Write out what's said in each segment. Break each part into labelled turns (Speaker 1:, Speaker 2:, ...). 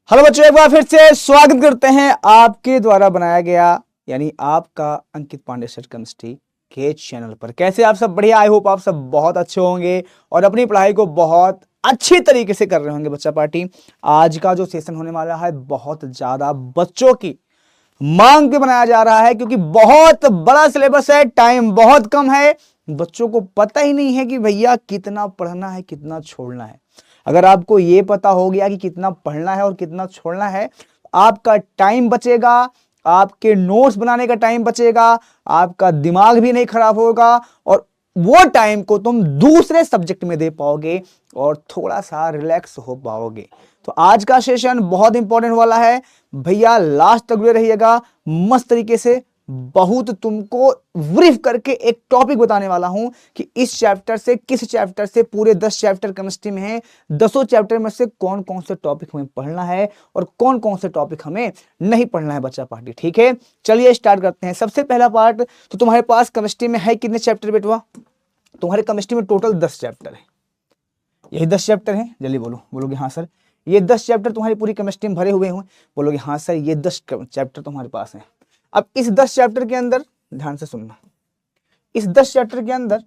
Speaker 1: Hello बच्चों, एक बार फिर से स्वागत करते हैं आपके द्वारा बनाया गया यानी आपका अंकित पांडे सर केमिस्ट्री के चैनल पर। कैसे आप सब? बढ़िया। आई होप आप सब बहुत अच्छे होंगे और अपनी पढ़ाई को बहुत अच्छी तरीके से कर रहे होंगे। बच्चा पार्टी, आज का जो सेशन होने वाला है बहुत ज्यादा बच्चों की मांग पे बनाया जा रहा है, क्योंकि बहुत बड़ा सिलेबस है, टाइम बहुत कम है, बच्चों को पता ही नहीं है कि भैया कितना पढ़ना है कितना छोड़ना है। अगर आपको ये पता हो गया कि कितना पढ़ना है और कितना छोड़ना है, आपका टाइम बचेगा, आपके नोट्स बनाने का टाइम बचेगा, आपका दिमाग भी नहीं खराब होगा और वो टाइम को तुम दूसरे सब्जेक्ट में दे पाओगे और थोड़ा सा रिलैक्स हो पाओगे। तो आज का सेशन बहुत इंपॉर्टेंट वाला है भैया, लास्ट तक जुड़े रहिएगा। मस्त तरीके से बहुत तुमको ब्रीफ करके एक टॉपिक बताने वाला हूं कि इस चैप्टर से, किस चैप्टर से, पूरे 10 चैप्टर केमिस्ट्री में है, 10 चैप्टर में से कौन कौन से टॉपिक हमें पढ़ना है और कौन कौन से टॉपिक हमें नहीं पढ़ना है। बच्चा पार्टी, ठीक है, चलिए स्टार्ट करते हैं। सबसे पहला पार्ट, तो तुम्हारे पास केमिस्ट्री में है कितने चैप्टर बेटवा? तुम्हारे केमिस्ट्री में टोटल 10 चैप्टर है। यही 10 चैप्टर हैं? जल्दी बोलो। बोलोगे हाँ सर ये 10 चैप्टर तुम्हारी पूरी केमिस्ट्री में भरे हुए हैं? बोलोगे हाँ सर ये 10 चैप्टर तुम्हारे पास हैं। अब इस 10 चैप्टर के अंदर ध्यान से सुनना, इस 10 चैप्टर के अंदर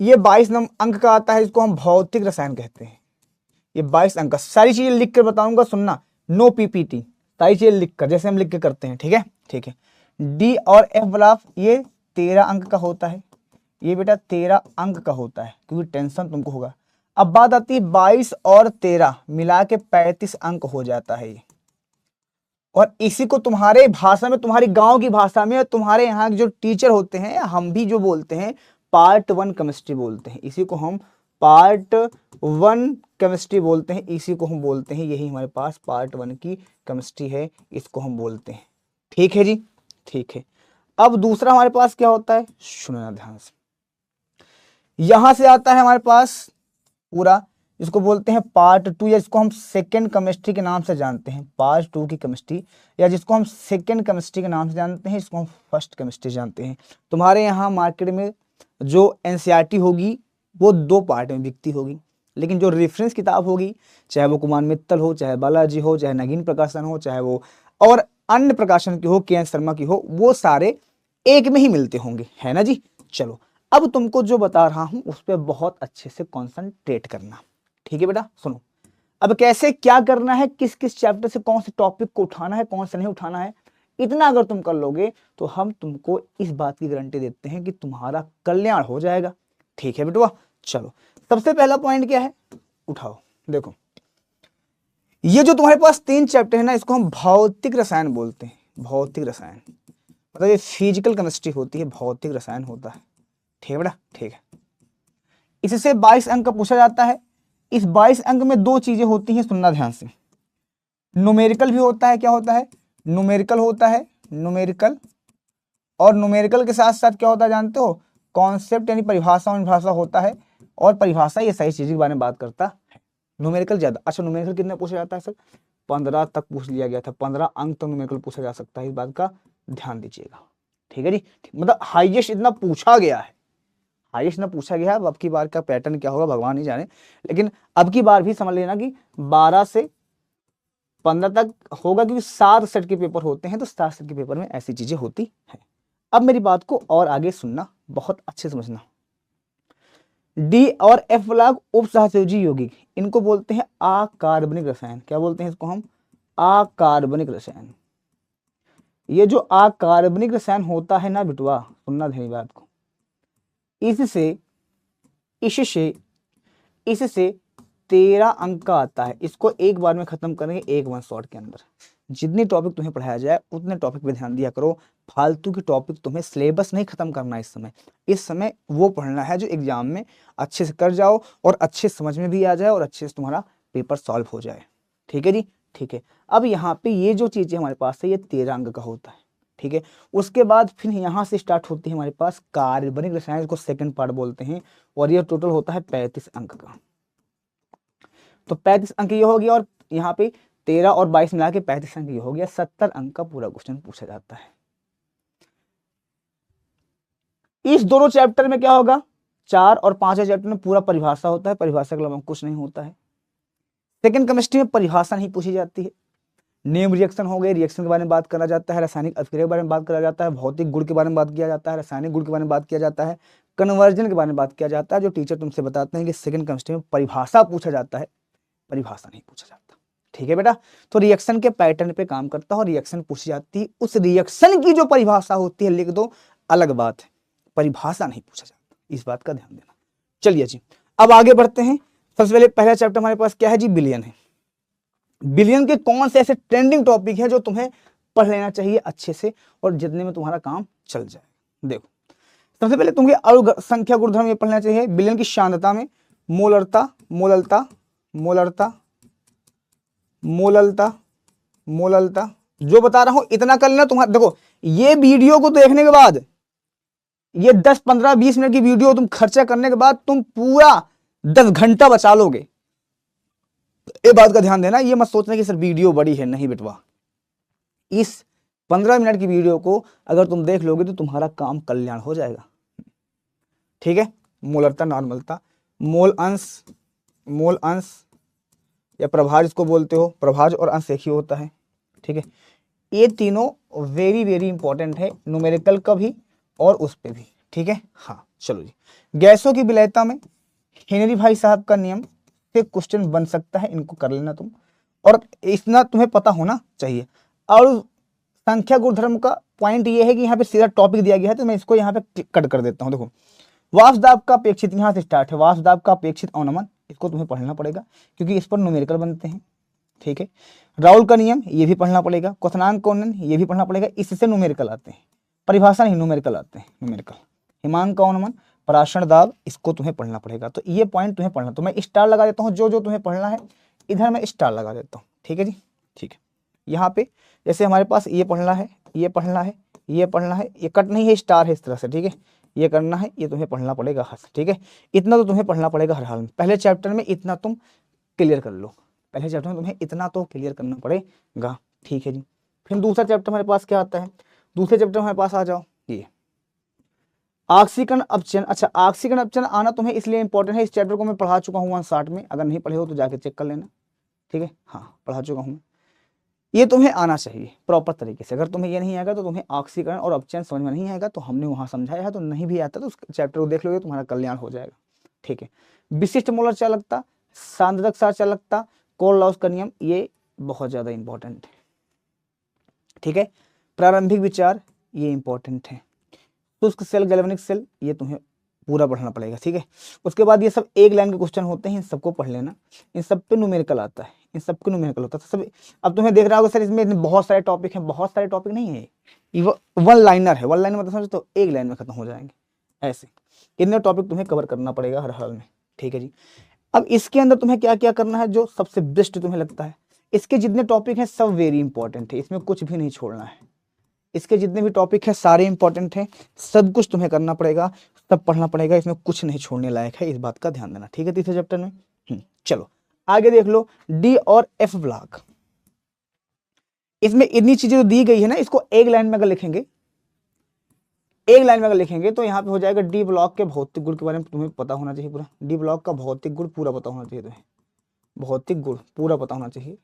Speaker 1: ये 22 अंक का आता है, इसको हम भौतिक रसायन कहते हैं। ये 22 अंक का, सारी चीजें लिख कर बताऊंगा, सुनना, नो पीपीटी, सारी चीजें लिख कर जैसे हम लिख के करते हैं। ठीक है, ठीक है। डी और एफ ब्लॉक ये 13 अंक का होता है, ये बेटा 13 अंक का होता है, क्योंकि टेंशन तुमको होगा। अब बात आती है 22 और 13 मिला के 35 अंक हो जाता है ये। और इसी को तुम्हारे भाषा में, तुम्हारी गांव की भाषा में, तुम्हारे यहाँ जो टीचर होते हैं, हम भी जो बोलते हैं, पार्ट 1 केमिस्ट्री बोलते हैं। इसी को हम पार्ट 1 केमिस्ट्री बोलते हैं, इसी को हम बोलते हैं, यही हमारे पास पार्ट 1 की केमिस्ट्री है, इसको हम बोलते हैं। ठीक है जी, ठीक है। अब दूसरा हमारे पास क्या होता है, सुनना ध्यान से। यहां से आता है हमारे पास पूरा, इसको बोलते हैं पार्ट 2, या जिसको हम सेकेंड केमिस्ट्री के नाम से जानते हैं, पार्ट 2 की केमिस्ट्री, या जिसको हम सेकेंड केमिस्ट्री के नाम से जानते हैं, इसको हम फर्स्ट केमिस्ट्री जानते हैं। तुम्हारे यहाँ मार्केट में जो एनसीईआरटी होगी वो 2 पार्ट में बिकती होगी, लेकिन जो रेफरेंस किताब होगी, चाहे वो कुमार मित्तल हो, चाहे बालाजी हो, चाहे नगीन प्रकाशन हो, चाहे वो और अन्य प्रकाशन की हो, के एन शर्मा की हो, वो सारे एक में ही मिलते होंगे, है ना जी। चलो, अब तुमको जो बता रहा हूं उस पर बहुत अच्छे से कॉन्सेंट्रेट करना। ठीक है बेटा, सुनो। अब कैसे क्या करना है, किस किस चैप्टर से कौन से टॉपिक को उठाना है, कौन सा नहीं उठाना है, इतना अगर तुम कर लोगे तो हम तुमको इस बात की गारंटी देते हैं कि तुम्हारा कल्याण हो जाएगा। ठीक है बेटवा, चलो। सबसे पहला पॉइंट क्या है, उठाओ। देखो, ये जो तुम्हारे पास 3 चैप्टर है ना, इसको हम भौतिक रसायन बोलते हैं। भौतिक रसायन मतलब ये फिजिकल केमिस्ट्री होती है, भौतिक रसायन होता है। ठीक है बेटा, ठीक है। इससे 22 अंक का पूछा जाता है। इस 22 अंक में 2 चीजें होती हैं, सुनना ध्यान से। न्यूमेरिकल भी होता है, क्या होता है, न्यूमेरिकल होता है, न्यूमेरिकल। और न्यूमेरिकल के साथ साथ क्या होता है जानते हो, कॉन्सेप्ट यानी परिभाषा होता है। और परिभाषा ये सही चीज के बारे में बात करता है, न्यूमेरिकल ज्यादा। अच्छा, न्यूमेरिकल कितने पूछा जाता है सर? 15 तक पूछ लिया गया था, 15 अंक तक न्यूमेरिकल पूछा जा सकता है, इस बात का ध्यान दीजिएगा। ठीक है जी, मतलब हाईएस्ट इतना पूछा गया है, हाईएस्ट ना पूछा गया है। अब की बार का पैटर्न क्या होगा भगवान ही जाने, लेकिन अब की बार भी समझ लेना कि 12 से 15 तक होगा, क्योंकि 7 सेट के पेपर होते हैं, तो 7 सेट के पेपर में ऐसी चीजें होती हैं। अब मेरी बात को और आगे सुनना, बहुत अच्छे समझना। डी और एफ ब्लॉक उप सहसंयोजी यौगिक, इनको बोलते हैं अकार्बनिक रसायन। क्या बोलते हैं इसको हम? अकार्बनिक रसायन। ये जो अकार्बनिक रसायन होता है ना बिटवा, सुनना ध्यान बात को, इससे इससे इससे 13 अंक का आता है। इसको एक बार में खत्म करेंगे, एक वन शॉट के अंदर। जितनी टॉपिक तुम्हें पढ़ाया जाए उतने टॉपिक पे ध्यान दिया करो। फालतू की टॉपिक तुम्हें सिलेबस नहीं खत्म करना है इस समय वो पढ़ना है जो एग्जाम में अच्छे से कर जाओ और अच्छे समझ में भी आ जाए और अच्छे से तुम्हारा पेपर सॉल्व हो जाए। ठीक है जी, ठीक है। अब यहाँ पे ये जो चीजें हमारे पास है, ये 13 अंक का होता है। ठीक है, उसके बाद फिर यहाँ से स्टार्ट होती है हमारे पास कार्बनिक रसायन, को सेकंड पार्ट बोलते हैं, और ये टोटल होता है 35 अंक का। तो 35 अंक ये हो गया, और यहाँ पे 13 और 22 मिला के 35 अंक ये हो गया। 70 अंक का पूरा क्वेश्चन पूछा जाता है। इस दोनों चैप्टर में क्या होगा, 4 और 5 चैप्टर में पूरा परिभाषा होता है, परिभाषा के अलावा कुछ नहीं होता है। सेकंड केमिस्ट्री में परिभाषा नहीं पूछी जाती है। नेम रिएक्शन हो गए, रिएक्शन के बारे में बात करा जाता है, रासायनिक अभिक्रिया के बारे में बात करा जाता है, भौतिक गुण के बारे में बात किया जाता है, रासायनिक गुण के बारे में बात किया जाता है, कन्वर्जन के बारे में बात किया जाता है। जो टीचर तुमसे बताते हैं कि सेकंड केमिस्ट्री में परिभाषा पूछा जाता है, परिभाषा नहीं पूछा जाता। ठीक है बेटा, तो रिएक्शन के पैटर्न पे काम करता है और रिएक्शन पूछी जाती है, उस रिएक्शन की जो परिभाषा होती है लिख दो, अलग बात है, परिभाषा नहीं पूछा जाता, इस बात का ध्यान देना। चलिए जी, अब आगे बढ़ते हैं। सबसे पहले पहला चैप्टर हमारे पास क्या है जी, बिलियन है। बिलियन के कौन से ऐसे ट्रेंडिंग टॉपिक है जो तुम्हें पढ़ लेना चाहिए अच्छे से और जितने में तुम्हारा काम चल जाए। देखो, सबसे पहले तुम्हें अणु संख्या गुणधर्म ये पढ़ना चाहिए। बिलियन की सांद्रता में मोलरता, मोललता, मोलरता, मोललता, मोललता, जो बता रहा हूं इतना कर लेना तुम्हारा। देखो, ये वीडियो को देखने के बाद, ये 10, 15, 20 मिनट की वीडियो तुम खर्चा करने के बाद तुम पूरा 10 घंटा बचा लोगे। ये बात का ध्यान देना, ये मत सोचना कि सर वीडियो बड़ी है, नहीं बेटवा। इस 15 मिनट की वीडियो को अगर तुम देख लोगे तो तुम्हारा काम कल्याण हो जाएगा। ठीक है, मोलरता, नॉर्मलता, मोल अंश या प्रभाज इसको बोलते हो, प्रभाज और अंश एक ही होता है। ठीक है, ये तीनों वेरी वेरी इंपॉर्टेंट है, न्यूमेरिकल का भी और उस पे भी। ठीक है, हाँ चलो जी। गैसों की विलयता में हेनरी भाई साहब का नियम से क्वेश्चन बन सकता है, इनको कर लेना तुम, और इतना तुम्हें पता होना चाहिए। और संख्या गुणधर्म का पॉइंट ये है कि यहाँ पे सीधा टॉपिक दिया गया है, तो मैं इसको यहाँ पे कट कर देता हूँ। देखो, वाष्प दाब का अपेक्षित, यहाँ से स्टार्ट है, वाष्प दाब का अपेक्षित अवनमन, इसको तुम्हें पढ़ना पड़ेगा क्योंकि इस पर न्यूमेरिकल बनते हैं। ठीक है, राउल का नियम ये भी पढ़ना पड़ेगा, क्वथनांक कौनन ये भी पढ़ना पड़ेगा, इससे न्यूमेरिकल आते हैं, परिभाषा नहीं न्यूमेरिकल आते हैं, न्यूमेरिकल। हिमांक का अवनमन, पराशर दाब, इसको तुम्हें पढ़ना पड़ेगा। तो ये पॉइंट तुम्हें पढ़ना, तो मैं स्टार लगा देता हूँ, जो जो तुम्हें पढ़ना है इधर मैं स्टार लगा देता हूँ। ठीक है जी, ठीक है। यहाँ पे जैसे हमारे पास ये पढ़ना है, ये पढ़ना है, ये पढ़ना है, ये कट नहीं है, स्टार है इस तरह से। ठीक है, ये करना है, ये तुम्हें पढ़ना पड़ेगा हर। ठीक है, इतना तो तुम्हें पढ़ना पड़ेगा हर हाल में। पहले चैप्टर में इतना तुम क्लियर कर लो, पहले चैप्टर में तुम्हें इतना तो क्लियर करना पड़ेगा। ठीक है जी, फिर दूसरा चैप्टर हमारे पास क्या आता है, दूसरे चैप्टर हमारे पास आ जाओ, ये ऑक्सीकरण अपचयन। अच्छा, ऑक्सीकरण अपचयन आना तुम्हें इसलिए इंपॉर्टेंट है, इस चैप्टर को मैं पढ़ा चुका हूँ 60 में, अगर नहीं पढ़े हो तो जाके चेक कर लेना। ठीक है, हाँ पढ़ा चुका हूँ, ये तुम्हें आना चाहिए प्रॉपर तरीके से। अगर तुम्हें ये नहीं आएगा तो तुम्हें ऑक्सीकरण और अपचयन समझ में नहीं आएगा, तो हमने वहाँ समझाया है, तो नहीं भी आता तो उस चैप्टर को देख लोगे, तुम्हारा कल्याण हो जाएगा। ठीक है, विशिष्ट मोलर चालकता, सांद्रक सार चालकता, कोल लॉस का नियम, ये बहुत ज़्यादा इंपॉर्टेंट है। ठीक है, प्रारंभिक विचार ये इंपॉर्टेंट है, शुष्क सेल, गैल्वेनिक सेल, ये तुम्हें पूरा पढ़ना पड़ेगा। ठीक है, उसके बाद ये सब एक लाइन के क्वेश्चन होते हैं, इन सबको पढ़ लेना, इन सब पे न्यूमेरिकल आता है, इन सब पे न्यूमेरिकल होता है। सब अब तुम्हें देख रहा होगा सर इसमें बहुत सारे टॉपिक हैं, बहुत सारे टॉपिक नहीं है, ये वन लाइनर है, वन लाइन मतलब समझो तो एक लाइन में खत्म हो जाएंगे, ऐसे इतने टॉपिक तुम्हें कवर करना पड़ेगा हर हाल में। ठीक है जी, अब इसके अंदर तुम्हें क्या क्या करना है, जो सबसे बेस्ट तुम्हें लगता है। इसके जितने टॉपिक हैं सब वेरी इंपॉर्टेंट है, इसमें कुछ भी नहीं छोड़ना है, इसके जितने भी टॉपिक हैं सारे इंपॉर्टेंट हैं, सब कुछ तुम्हें करना पड़ेगा, सब पढ़ना पड़ेगा, इसमें कुछ नहीं छोड़ने लायक है, इस बात का ध्यान देना। ठीक है, तीसरे चैप्टर में चलो आगे देख लो, डी और एफ ब्लॉक। इसमें इतनी चीजें जो दी गई है ना, इसको एक लाइन में अगर लिखेंगे, एक लाइन में अगर लिखेंगे तो यहाँ पे हो जाएगा डी ब्लॉक के भौतिक गुण के बारे में तुम्हें पता होना चाहिए पूरा, डी ब्लॉक का भौतिक गुण पूरा पता होना चाहिए तुम्हें, भौतिक गुण पूरा पता होना चाहिए।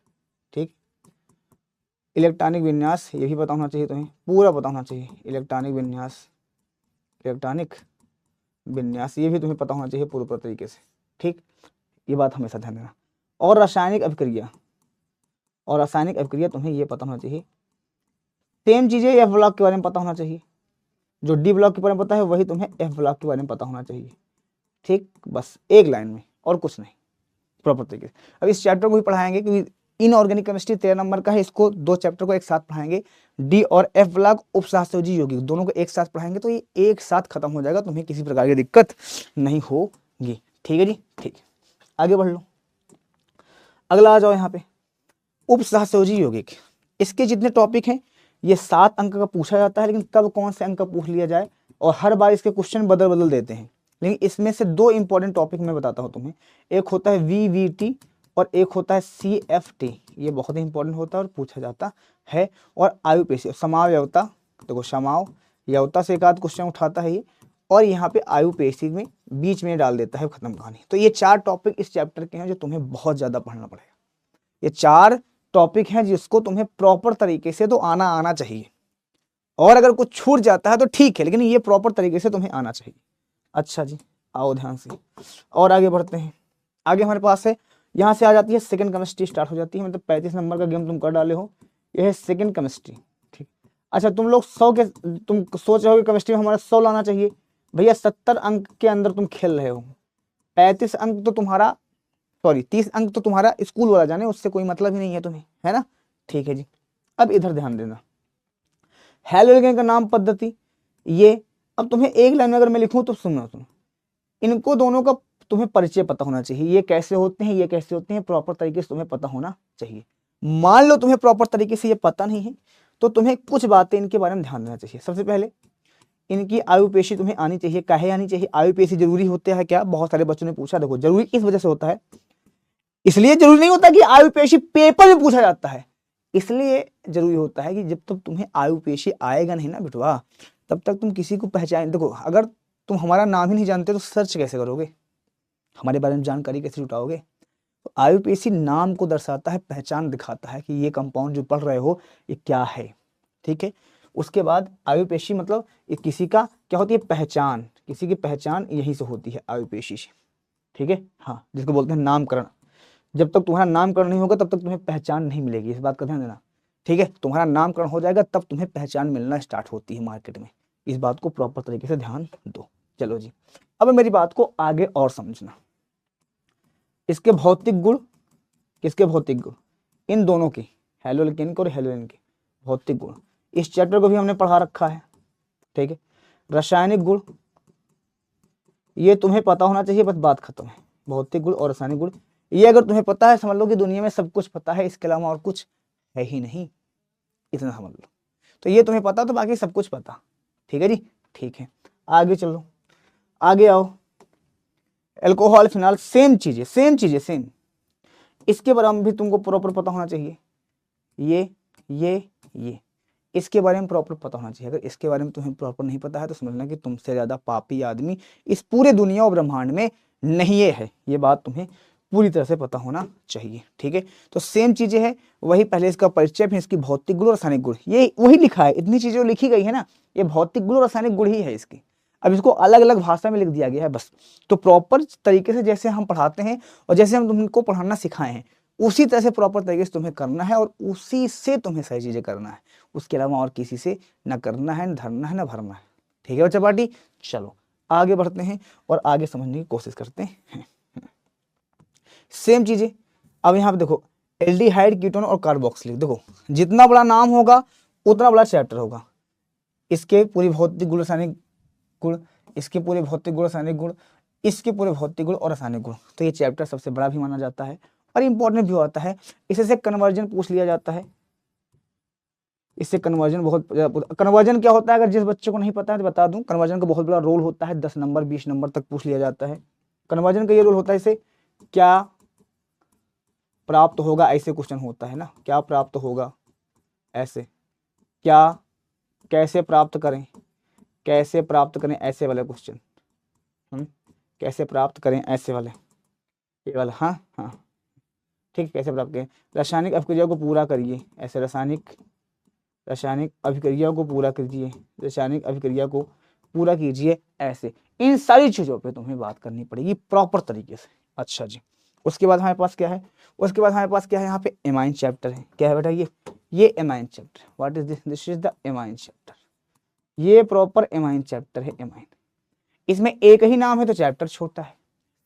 Speaker 1: ठीक, इलेक्ट्रॉनिक विन्यास ये भी पता होना चाहिए तुम्हें, पूरा पता होना चाहिए, इलेक्ट्रॉनिक विन्यास, इलेक्ट्रॉनिक विन्यास ये भी तुम्हें पता होना चाहिए पूरे तरीके से। ठीक, ये बात हमेशा ध्यान देना। और रासायनिक अभिक्रिया, और रासायनिक अभिक्रिया तुम्हें ये पता होना चाहिए। सेम चीजें एफ ब्लॉक के बारे में पता होना चाहिए, जो डी ब्लॉक के बारे में पता है वही तुम्हें एफ ब्लॉक के बारे में पता होना चाहिए। ठीक, बस एक लाइन में और कुछ नहीं, प्रॉपर तरीके से। अब इस चैप्टर को भी पढ़ाएंगे क्योंकि इनऑर्गेनिक केमिस्ट्री 13 नंबर का है, इसको दो चैप्टर को एक साथ पढ़ाएंगे, डी और एफ ब्लॉक, उपसहसयोजी यौगिक, दोनों को एक साथ पढ़ाएंगे, तो ये एक साथ खत्म हो जाएगा, तुम्हें किसी प्रकार की दिक्कत नहीं होगी। ठीक है जी, ठीक, आगे बढ़ लो। अगला आ जाओ यहाँ पे, उपसहसयोजी यौगिक। इसके जितने टॉपिक हैं ये 7 अंक का पूछा जाता है, लेकिन कब कौन से अंक का पूछ लिया जाए, और हर बार इसके क्वेश्चन बदल बदल देते हैं, लेकिन इसमें से 2 इंपॉर्टेंट टॉपिक मैं बताता हूँ तुम्हें। एक होता है VVT और एक होता है CFT, ये बहुत ही इंपॉर्टेंट होता है और पूछा जाता है। और आयुपेशी, समावयवता, देखो समावयवता से एक आध क्वेश्चन उठाता है ये, और यहाँ पे आयुपेशी में बीच में डाल देता है, खत्म कहानी। तो ये 4 टॉपिक इस चैप्टर के हैं जो तुम्हें बहुत ज्यादा पढ़ना पड़ेगा। ये 4 टॉपिक हैं जिसको तुम्हें प्रॉपर तरीके से तो आना चाहिए, और अगर कुछ छूट जाता है तो ठीक है, लेकिन ये प्रॉपर तरीके से तुम्हें आना चाहिए। अच्छा जी, आओ ध्यान से और आगे बढ़ते हैं। आगे हमारे पास है, यहाँ से आ जाती है सेकंड केमिस्ट्री स्टार्ट हो जाती है, मतलब 35 नंबर का गेम तुम कर डाले हो, ये है सेकंड केमिस्ट्री। ठीक, अच्छा तुम लोग 100 के, तुम सोच रहे हो कि केमिस्ट्री में हमारा 100 लाना चाहिए, भैया 70 अंक के अंदर तुम खेल रहे हो। 35 अंक तो तुम्हारा, सॉरी 30 अंक तो तुम्हारा स्कूल वाला जाने, उससे कोई मतलब ही नहीं है तुम्हें, है ना। ठीक है जी, अब इधर ध्यान देना, हेलोजन का नाम पद्धति, ये अब तुम्हें एक लाइन में अगर मैं लिखूं तो सुनो तुम, इनको दोनों का तुम्हें परिचय पता होना चाहिए, ये कैसे होते हैं, ये कैसे होते हैं, प्रॉपर तरीके से तुम्हें पता होना चाहिए। मान लो तुम्हें प्रॉपर तरीके से ये पता नहीं है, तो तुम्हें कुछ बातें इनके बारे में ध्यान देना चाहिए। सबसे पहले इनकी आयुपेशी तुम्हें आनी चाहिए। काहे आनी चाहिए? आयुपेशी जरूरी होता है क्या? बहुत सारे बच्चों ने पूछा, देखो जरूरी इस वजह से होता है, इसलिए जरूरी नहीं होता कि आयुपेशी पेपर में पूछा जाता है, इसलिए जरूरी होता है कि जब तक तुम्हें आयुपेशी आएगा नहीं ना बिटवा, तब तक तुम किसी को पहचान, देखो अगर तुम हमारा नाम ही नहीं जानते तो सर्च कैसे करोगे, हमारे बारे में जानकारी कैसे जुटाओगे? तो आयुपेशी नाम को दर्शाता है, पहचान दिखाता है कि ये कंपाउंड जो पढ़ रहे हो ये क्या है। ठीक है, उसके बाद आयुपेशी मतलब ये किसी का क्या होती है, पहचान, किसी की पहचान यहीं से होती है आयुपेशी से। ठीक है, हाँ, जिसको बोलते हैं नामकरण। जब तक तुम्हारा नामकरण नहीं होगा तब तक तुम्हें पहचान नहीं मिलेगी, इस बात का ध्यान देना। ठीक है, तुम्हारा नामकरण हो जाएगा तब तुम्हें पहचान मिलना स्टार्ट होती है मार्केट में, इस बात को प्रॉपर तरीके से ध्यान दो। चलो जी, अब मेरी बात को आगे और समझना। इसके भौतिक गुण, किसके भौतिक गुण? इन दोनों की, हेलोल्केन के और हेलोजन के भौतिक गुण, इस चैप्टर को भी हमने पढ़ा रखा है। ठीक है, रासायनिक गुण, ये तुम्हें पता होना चाहिए, बस बात खत्म है। भौतिक गुण और रासायनिक गुण, ये अगर तुम्हें पता है समझ लो कि दुनिया में सब कुछ पता है, इसके अलावा और कुछ है ही नहीं, इतना समझ लो। तो ये तुम्हें पता तो बाकी सब कुछ पता। ठीक है जी, ठीक है, आगे चलो, आगे आओ। अल्कोहल, फिनॉल, सेम चीजें, सेम, इसके बारे में भी तुमको प्रॉपर पता होना चाहिए। ये इसके बारे में प्रॉपर पता होना चाहिए। अगर इसके बारे में तुम्हें प्रॉपर नहीं पता है तो समझना कि तुमसे ज्यादा पापी आदमी इस पूरे दुनिया और ब्रह्मांड में नहीं है, ये बात तुम्हें पूरी तरह से पता होना चाहिए। ठीक है, तो सेम चीजें हैं, वही पहले इसका परिचय, फिर इसकी भौतिक गुण और रासायनिक गुण, ये वही लिखा है, इतनी चीजें लिखी गई है ना, ये भौतिक गुण और रासायनिक गुण ही है इसकी। अब इसको अलग अलग भाषा में लिख दिया गया है बस। तो प्रॉपर तरीके से जैसे हम पढ़ाते हैं और जैसे हम तुमको पढ़ाना सिखाए हैं, उसी तरह से प्रॉपर तरीके से तुम्हें करना है और उसी से तुम्हें सही चीजें करना है, उसके अलावा और किसी से ना करना है, ना धरना है, ना भरना है। ठीक है बच्चा पार्टी, चलो आगे बढ़ते हैं और आगे समझने की कोशिश करते हैं। सेम चीजें, अब यहाँ पे देखो, एल्डिहाइड, कीटोन और कार्बोक्सिलिक, देखो जितना बड़ा नाम होगा उतना बड़ा चैप्टर होगा। इसके पूरी भौतिक गुण, रासायनिक गुण, इसके पूरे भौतिक गुण, रासायनिक गुण, इसके पूरे भौतिक गुण और रासायनिक गुण, तो ये चैप्टर सबसे बड़ा भी माना जाता है और इंपॉर्टेंट भी होता है। इसे से कन्वर्जन पूछ लिया जाता है, इससे कन्वर्जन बहुत, कन्वर्जन क्या होता है अगर जिस बच्चे को नहीं पता है तो बता दूं, कन्वर्जन का बहुत बड़ा रोल होता है, 10 नंबर 20 नंबर तक पूछ लिया जाता है। कन्वर्जन का ये रोल होता है, इसे क्या प्राप्त होगा, ऐसे क्वेश्चन होता है ना, क्या प्राप्त होगा, ऐसे, क्या, कैसे प्राप्त करें, कैसे प्राप्त करें, ऐसे वाले क्वेश्चन, कैसे प्राप्त करें, ऐसे वाले, ये वाला, हाँ हाँ ठीक, कैसे प्राप्त करें, रासायनिक अभिक्रिया को पूरा करिए, ऐसे रासायनिक अभिक्रिया को पूरा कीजिए, रासायनिक अभिक्रिया को पूरा कीजिए, ऐसे। इन सारी चीजों पे तुम्हें बात करनी पड़ेगी प्रॉपर तरीके से। अच्छा जी, उसके बाद हमारे पास क्या है, उसके बाद हमारे पास क्या है, यहाँ पे एमाइन चैप्टर है। क्या है बेटा, ये amine chapter, what is this, this is the amine chapter, ये प्रॉपर एमाइन चैप्टर है। एमाइन, इसमें एक ही नाम है तो चैप्टर छोटा है,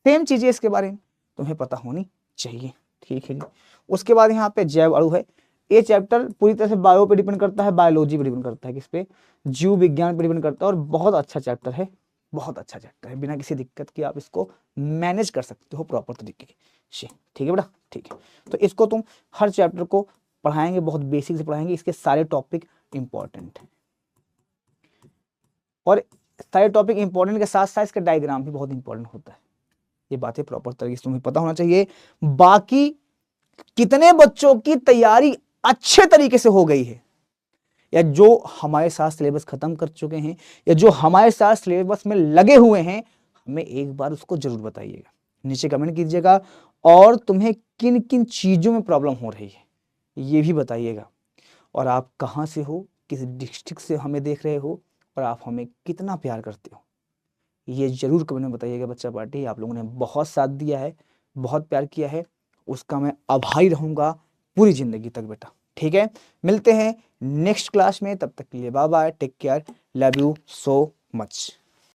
Speaker 1: सेम चीजें इसके बारे में तुम्हें पता होनी चाहिए। ठीक है जी, उसके बाद यहाँ पे जैव अणु है। ये चैप्टर पूरी तरह से बायो पे डिपेंड करता है, बायोलॉजी पे डिपेंड करता है, किस पे, जीव विज्ञान पे डिपेंड करता है, और बहुत अच्छा चैप्टर है, बहुत अच्छा चैप्टर है, बिना किसी दिक्कत के आप इसको मैनेज कर सकते हो प्रॉपर तरीके से। ठीक है बेटा, ठीक है, तो इसको तुम हर चैप्टर को पढ़ाएंगे, बहुत बेसिक से पढ़ाएंगे, इसके सारे टॉपिक इंपॉर्टेंट है, और सारे टॉपिक इंपॉर्टेंट के साथ साथ इसका डायग्राम भी बहुत इंपॉर्टेंट होता है। ये बातें प्रॉपर तरीके से तुम्हें पता होना चाहिए। बाकी कितने बच्चों की तैयारी अच्छे तरीके से हो गई है, या जो हमारे साथ सिलेबस खत्म कर चुके हैं, या जो हमारे साथ सिलेबस में लगे हुए हैं, हमें एक बार उसको जरूर बताइएगा, नीचे कमेंट कीजिएगा। और तुम्हें किन किन चीज़ों में प्रॉब्लम हो रही है ये भी बताइएगा। और आप कहाँ से हो, किस डिस्ट्रिक्ट से हमें देख रहे हो, और आप हमें कितना प्यार करते हो, ये ज़रूर कमेंट में बताइएगा। बच्चा पार्टी, आप लोगों ने बहुत साथ दिया है, बहुत प्यार किया है, उसका मैं आभारी रहूँगा पूरी ज़िंदगी तक बेटा। ठीक है, मिलते हैं नेक्स्ट क्लास में, तब तक के लिए bye bye, take care, love you so much.